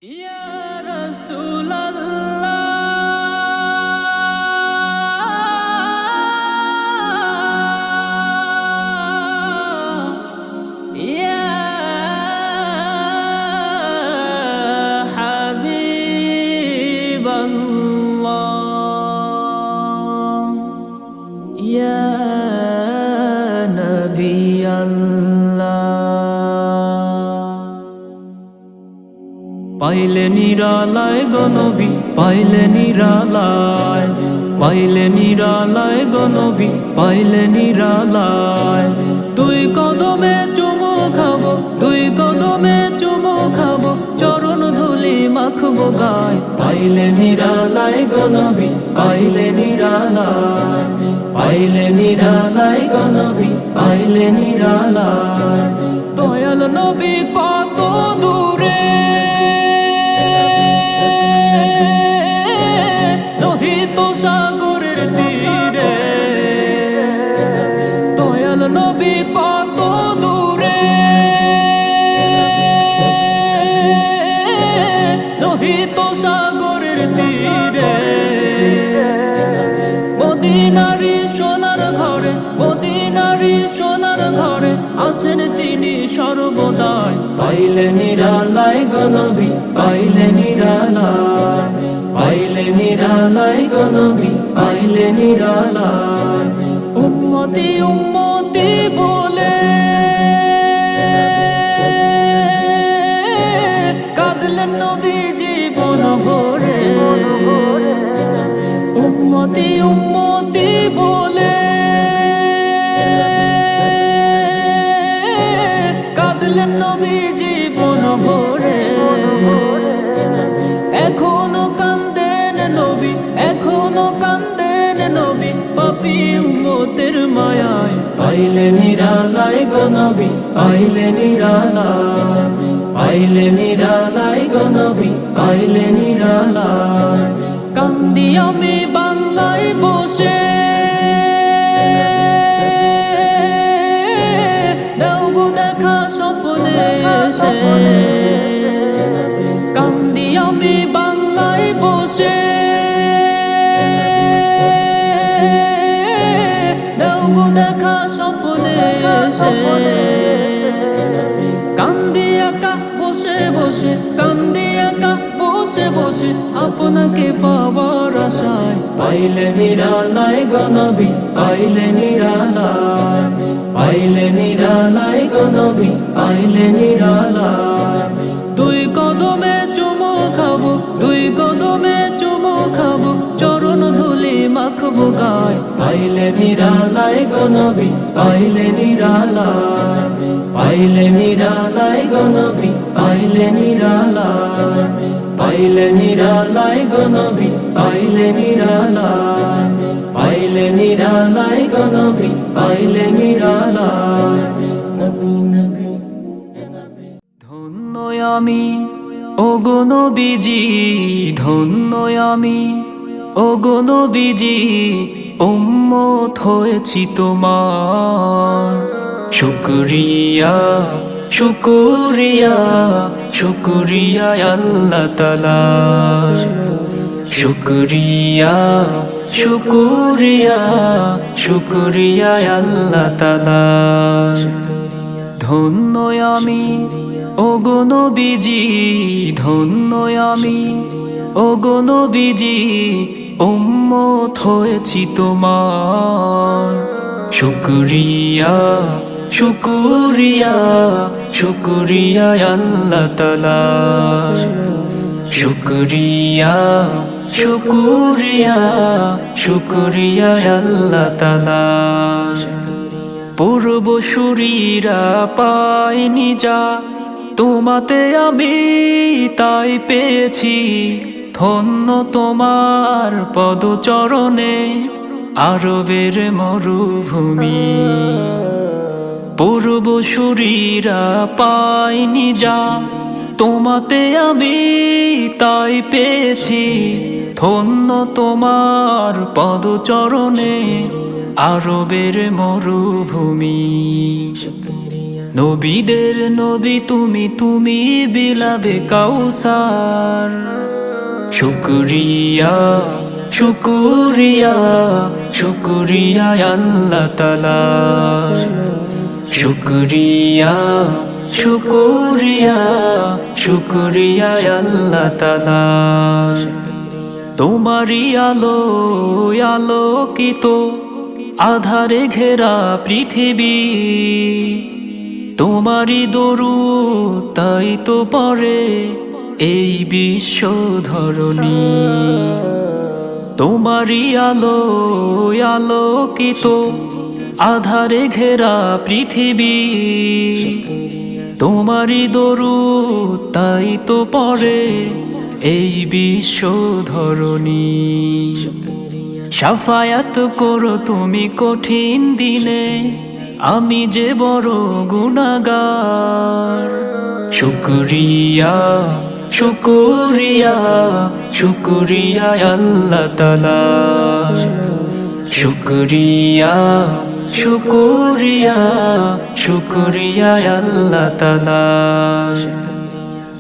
ইয়া রাসূলুল্লাহ ইয়া হাবিবাল্লাহ ইয়া নবিয়াল্লাহ। পাইলে নিরালায় গনবী, পাইলে নিরালায়, পাইলে নিরালায় গনবী, পাইলে নিরালায়। দুই কদমে চুমু খাবো, দুই কদমে চুমু খাবো, চরণ ধুলি মাখবো গায়। পাইলে নিরালায় গনবী, পাইলে নিরালায়, পাইলে নিরালায় গনবী, পাইলে নিরালায়। দয়াল নবী কত দূরে লোহিত সাগরের তীরে, দয়াল নবী কত দূরে লোহিত সাগরের তীরে। মদিনারি সোনার ঘরে, মদিনারি সোনার ঘরে আছেন তিনি সর্বদাই। পাইলে নিরালায় গনবী, পাইলে নিরালায়, পাইলে নিরালায় গনবী, পাইলে নিরালায়। উম্মতি উম্মতি বলে কাঁদলেন নবী জীবন ভরে। উম্মতি উম্মতি বলে কাঁদলেন নবী জীবন ভরে। এখনো কান্দেন নবী, এখনো কান্দেন নবী, পাপী উম্মতের মায়ায়। পাইলে নিরালায় গনবী, পাইলে নিরালায়, পাইলে নিরালায় গনবী, পাইলে নিরালায়। কান্দি আমি বাংলায় বসে, দাও গো দেখা স্বপ্নে এসে। কান্দি আমি বাংলায় বসে, দাও গো দেখা স্বপ্নে এসে। কান্দি একা বসে বসে, কান্দি একা বসে বসে, আপনাকে পাওয়ার আশায়। পাইলে নিরালায় গনবী, পাইলে নিরালায়, পাইলে নিরালায় গনবী, পাইলে নিরালায়। দুই কদমে চুমু খাবো, দুই কদমে চুমু খাবো, চরণ ধুলি মাখবো গায়। পাইলে নিরালায় গনবী, পাইলে নিরালায়, পাইলে নিরালায় গনবী, পাইলে নিরালায়, পাইলে নিরালায় গনবী, পাইলে নিরালায়, পাইলে নিরালায় গনবী, পাইলে নিরালায়। নবী নবী ধন্য আমি ওগো নবীজি, ধন্য আমি ওগো নবীজি, উম্মত হয়েছি তোমার। শুকরিয়া শুকরিয়া শুকরিয়া আল্লাহ তাআলা, শুকরিয়া শুকরিয়া শুকরিয়া আল্লাহ তাআলা। ধন্য আমি ওগো নবীজি, ধন্য আমি ওগো নবীজি, উম্মত হয়েছি তোমার। শুকরিয়া শুকরিয়া শুকরিয়া আল্লাহ তাআলা, শুকরিয়া শুকরিয়া শুকরিয়া আল্লাহ তাআলা। পূর্বসূরীরা পায়নি যা তোমাতে আমি তাই পেয়েছি। ধন্য তোমার পদচরণে আরবের মরুভূমি। পূর্বসূরীরা পায়নি যা তোমাতে আমি তাই পেয়েছি। ধন্য তোমার পদচরণে আরবের মরুভূমি। নবীদের নবী তুমি, তুমি বিলাবে কাউসার। শুকরিয়া শুকরিয়া শুকরিয়া আল্লাহ তাআলা, শুকরিয়া শুকরিয়া শুকরিয়া আল্লাহ তাআলা। তোমারি আলো আলোকিত আধারে ঘেরা পৃথিবী, তোমারি দরুদ তাই তো পড়ে এই বিশ্ব ধরণী। তোমারি আলো আলোকিত আধারে ঘেরা পৃথিবী, তোমারি দরুদ তাই তো পড়ে এই বিশ্ব ধরণী। শাফায়াত করো তুমি কঠিন দিনে, আমি যে বড় গুনাহগার। শুকরিয়া শুকরিয়া শুকরিয়া আল্লাহ তাআলা, শুকরিয়া শুকরিয়া শুকরিয়া আল্লাহ তাআলা।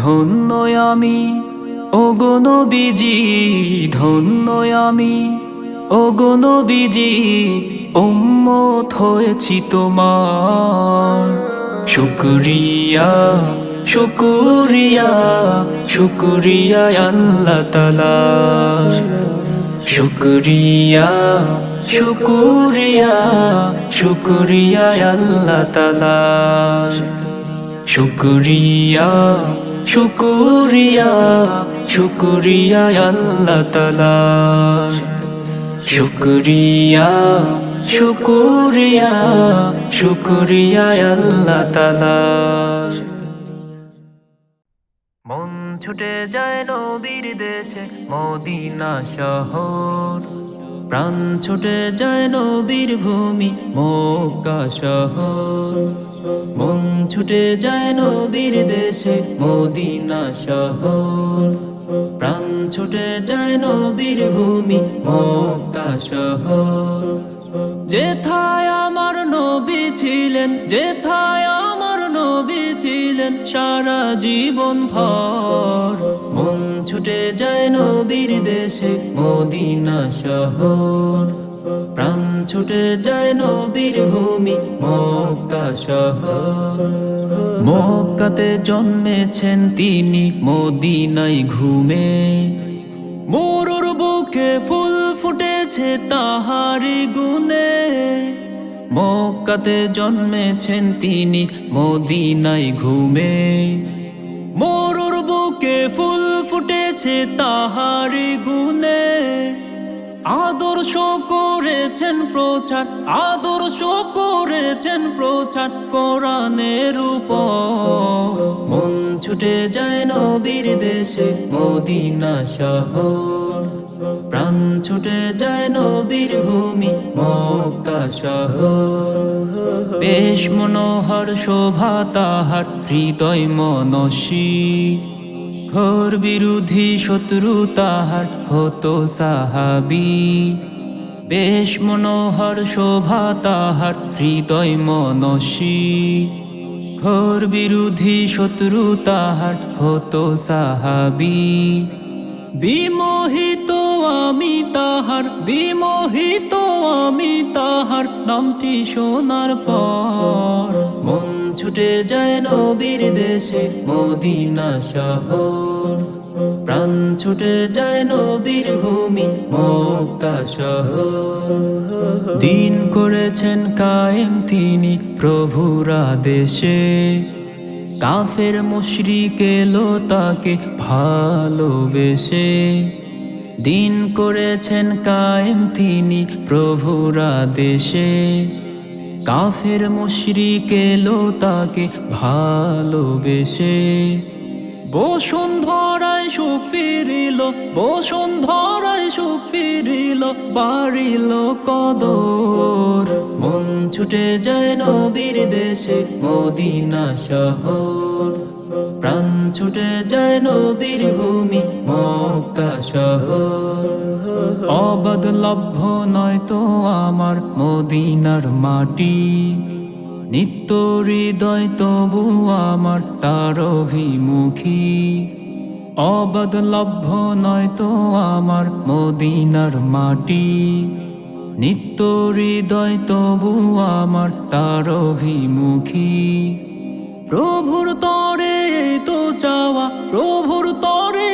ধন্য আমি ওগো নবীজি, ধন্য আমি ওগো নবীজি, উম্মত হয়েছি তোমার। শুকরিয়া শুকরিয়া শুকরিয়া আল্লাহ তাআলা, শুকরিয়া শুকরিয়া শুকরিয়া আল্লাহ তাআলা, শুকরিয়া শুকরিয়া শুকরিয়া আল্লাহ তাআলা, শুকরিয়া শুকরিয়া শুকরিয়া আল্লাহ তাআলা। মন ছুটে যায় নবীর দেশে মদিনা শহর, প্রাণ ছুটে যায় নবীর ভূমি মক্কা শহর। মন ছুটে যায় নবীর দেশে মদিনা শহর, প্রাণ ছুটে যায় নবীর ভূমি মক্কা শহর। যেথায় আমার নবী ছিলেন, যেথায় আমার নবী ছিলেন সারা জীবন ভর। মন ছুটে যায় নবীর দেশে মদিনা শহর, প্রাণ ছুটে যায় নবীর ভূমি মক্কা শহর। মক্কাতে জন্মেছেন তিনি মদিনায় ঘুমে, মরুর বুকে ফুল ফুটেছে তাহারি গুণে। মক্কাতে জন্মেছেন তিনি মদিনায় ঘুমে, মরুর বুকে ফুল ফুটেছে তাহারি গুণে। আদর্শ করেছেন প্রচার, আদর্শ করেছেন প্রচার কোরআনের উপর। মন ছুটে যায় নবীর দেশে মদিনা শহর, প্রাণ ছুটে যায় নবীর ভূমি মক্কা শহর। বেশ মনোহর শোভা তাহার হৃদয় মনসী, ঘোর বিরোধী শত্রু তাহার হতো সাহাবী। বেশ মনোহর শোভা তাহার হৃদয় মনসী, ঘোর বিরোধী শত্রু তাহার হতো সাহাবী। বিমোহিত আমি তাহার, বিমোহিত আমি তাহার নামটি শোনার পর। মন ছুটে যায় নবীর দেশে মদিনা শহর, প্রাণ ছুটে যায় নবীর ভূমি মক্কা শহর। দিন করেছেন কায়েম তিনি প্রভুর আদেশে, কাফের মুশরিক এলো তাকে ভালোবেসে। দিন করেছেন কায়েম তিনি প্রভুর আদেশে, কাফের মুশরিক এলো তাকে ভালোবেসে। বসুন্ধরায় সুখ ফিরিল, বসুন্ধরায় সুখ ফিরিল, বাড়িল কদর। মন ছুটে যায় নবীর দেশে মদিনা শহর, প্রাণ ছুটে যায় নবীর ভূমি মক্কা শহর। অবাধ লভ্য নয় তো আমার মদিনার মাটি, নিত্য হৃদয় তবু আমার তার অভিমুখী, অবাধ লভ্য নয় তো আমার মদিনার মাটি। নিত্য হৃদয় তবু আমার তার অভিমুখী, প্রভুর তরে তো চাওয়া, প্রভুর তরে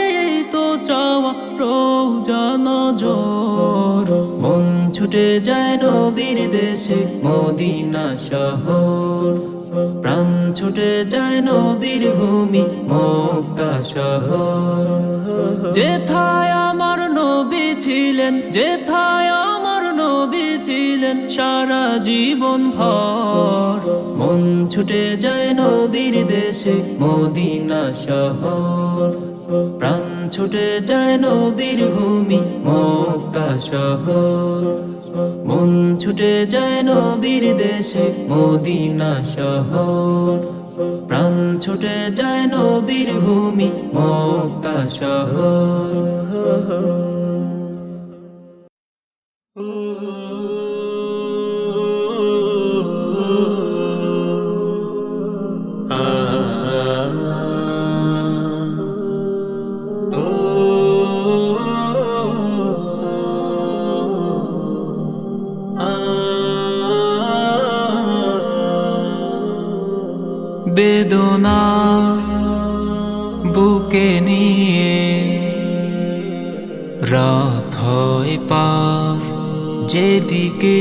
তো চাওয়া, রোজা নজর। মন ছুটে যায় নবীর দেশে মদিনা শহর, প্রাণ ছুটে যায় নবীর ভূমি মক্কা শহর। যেথায় আমার নবী ছিলেন, যেথায় আমার নবী ছিলেন সারা জীবন ভর। মন ছুটে যায় নবীর দেশে মদিনা শহর, প্রাণ ছুটে যায় নবীর ভূমি মক্কা শহর। মন ছুটে যায় নবীর দেশে মদিনা শহর, প্রাণ ছুটে যায় নবীর ভূমি মক্কা শহর। বেদনা বুকে নিয়ে রাত হয় পার, যেদিকে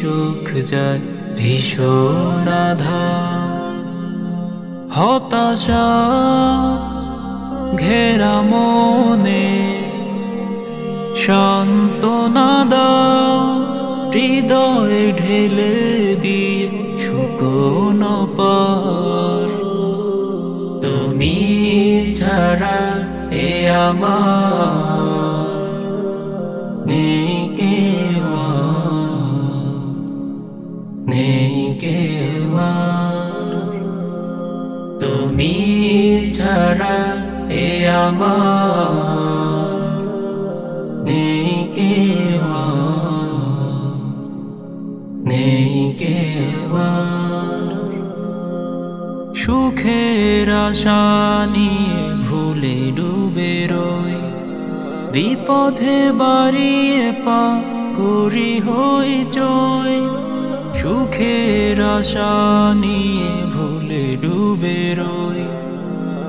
চোখ যায় ভীষণ আঁধার। হতাশা ঘেরা মনে সান্ত্বনা দাও, হৃদয়ে ঢেলে দিয়ে শুকনো পার। তুমি ছাড়া এ আমার নেই কেউ, নেই কেউ। তুমি ছাড়া এ আমার নেই কেউ, নেই কেউ। সুখের আশা নিয়ে ভুলে ডুবে রই, বিপথে বাড়িয়ে পা করি হইচই। সুখের আশা নিয়ে ভুলে ডুবে রই,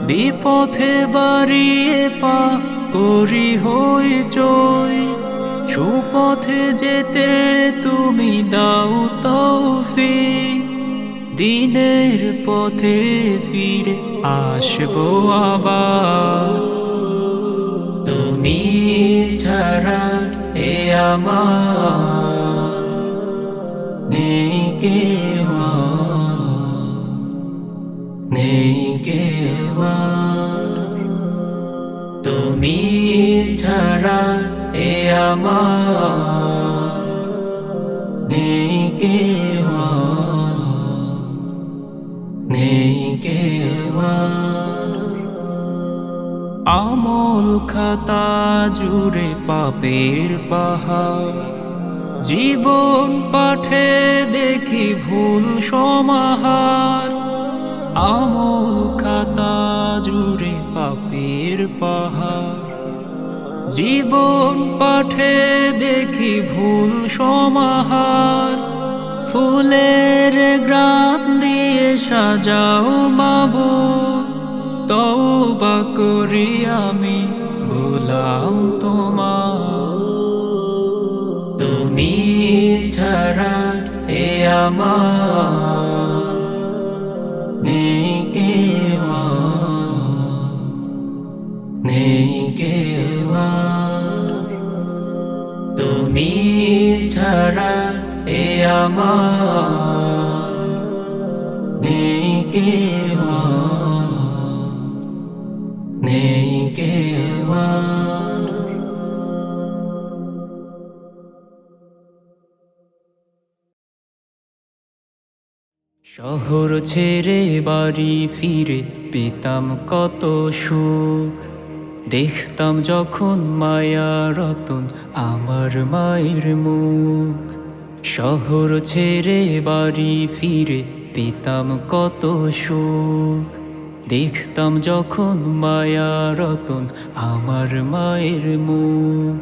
বিপথে বাড়িয়ে পা করি হইচই। সুপথে যেতে তুমি দাও তৌফিক, দিনের পথে ফিরে আসবো আবার। তুমি ছাড়া এ আমার নেই কেউ, নেই কেউ। তুমি ছাড়া এ আমার নেই কেউ, নেই কেউ। আমল খাতা জুড়ে পাপের পাহাড়, জীবন পাঠে দেখি ভুল সমাহার। আমল খাতা জুড়ে পাপের পাহাড়, জীবন পাঠে দেখি ভুল সমাহার। ফুলের গ্রাম দিয়ে সাজাও মাবুদ, তওবা করি আমি গোলাম তোমার। তুমি ছাড়া এ আমার নেই কেউ, নেই কেউ। তুমি ছাড়া এ আমার নেই কেউ, নেই কেউ। শহর ছেড়ে বাড়ি ফিরে পেতাম কত সুখ, দেখতাম যখন মায়া রতন আমার মায়ের মুখ। শহর ছেড়ে বাড়ি ফিরে পেতাম কত সুখ। দেখতাম যখন মায়া রতন আমার মায়ের মুখ,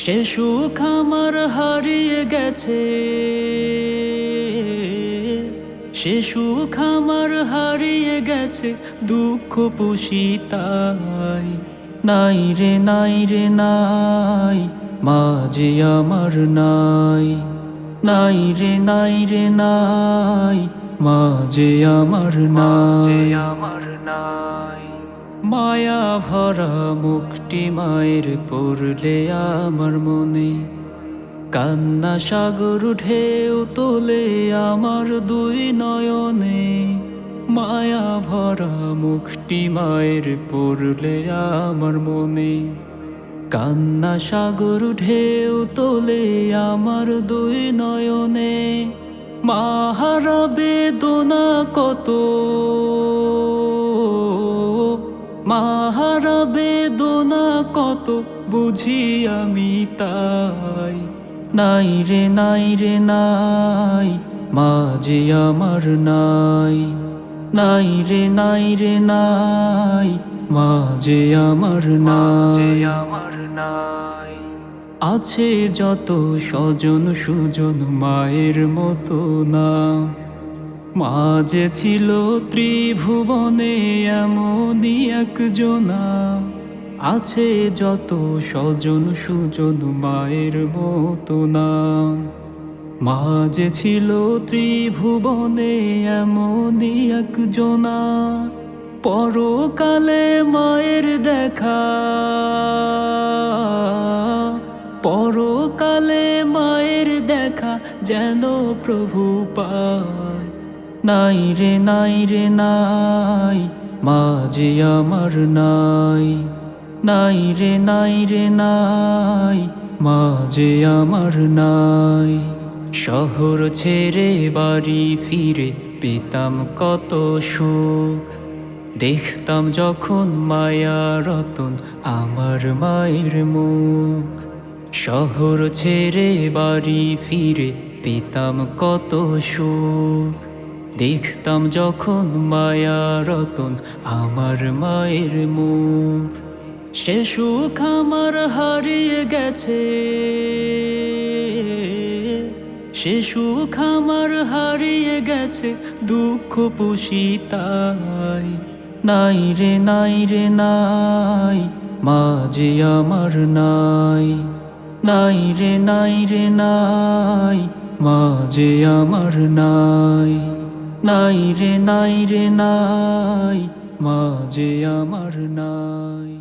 সে সুখ আমার হারিয়ে গেছে, সে সুখ আমার হারিয়ে গেছে, দুঃখ পুষি তাই। নাই রে নাই রে নাই, মা যে আমার নাই। নাই রে নাই রে নাই, মা যে আমার নাই। মায়া ভরা মুখটি মায়ের পড়লে আমার মনে, কান্না সাগর ঢেউ তোলে আমার দুই নয়নে। মায়া ভরা মুখটি মায়ের পড়লে আমার মনে, কান্না সাগর ঢেউ তোলে আমার দুই নয়নে। মা হারা বেদনা কত, মা হারা বেদনা কত, বুঝি আমি তাই। নাই রে নাই রে নাই, মা যে আমার নাই। নাই রে নাই রে নাই, মা যে আমার নাই। আছে যত স্বজন সুজন মায়ের মতো না, মা যে ছিল ত্রিভুবনে এমনই একজনা। আছে যত স্বজন সুজন মায়ের মতো না, মা যে ছিল ত্রিভুবনে এমনই একজনা। পরকালে মায়ের দেখা, পরকালে মায়ের দেখা যেন প্রভু পায়। নাই রে নাই রে নাই, মা যে আমার নাই। নাই রে নাই রে নাই, মা যে আমার নাই। শহর ছেড়ে বাড়ি ফিরে পেতাম কত সুখ, দেখতাম যখন মায়া রতন আমার মায়ের মুখ। শহর ছেড়ে বাড়ি ফিরে পেতাম কত সুখ, দেখতাম যখন মায়া রতন আমার মায়ের মুখ। সে সুখ আমার হারিয়ে গেছে, সে সুখ আমার হারিয়ে গেছে, দুঃখ পুষি তাই। নাই রে নাই রে নাই, মা যে আমার নাই। নাই রে নাই রে নাই, মা যে আমার নাই। নাই রে নাই রে নাই, মা যে আমার নাই।